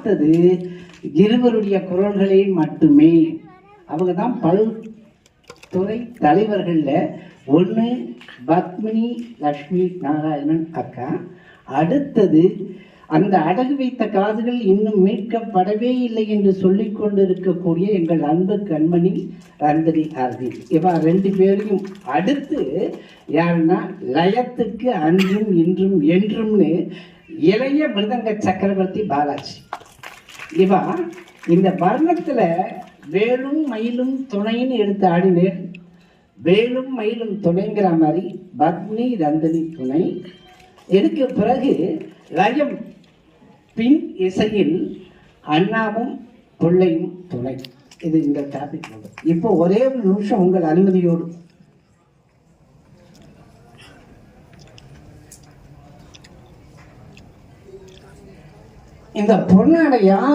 பார்த்தது இருவருடைய குரல்களை மட்டுமே. அவங்க தான் பல்துறை தலைவர்கள்ல ஒன்று பத்மினி லக்ஷ்மி நாராயணன் அக்கா, அடுத்தது அந்த அடகு வைத்த காதுகள் இன்னும் மீட்கப்படவே இல்லை என்று சொல்லிக் கொண்டிருக்கக்கூடிய எங்கள் அன்பு கண்மணி ரந்தரி அரவிந்த். இவா ரெண்டு பேரையும் அடுத்து யாருன்னா லயத்துக்கு அன்றும் இன்றும் என்றும்னு இளைய மிருதங்க சக்கரவர்த்தி பாலாஜி. இவா இந்த வர்ணத்துல வேலும் மயிலும் துணைன்னு எடுத்து ஆடினேன். வேலும் மயிலும் துணைங்கிற மாதிரி பத்மினி ரந்தனி துணை. இதுக்கு பிறகு லயம் பின் இசையில் அண்ணாவும் பிள்ளையும் துணை. இது இந்த டாபிக். இப்போ ஒரே ஒரு நிமிஷம் உங்கள் அனுமதியோடு இந்த பொன்னாடை யார்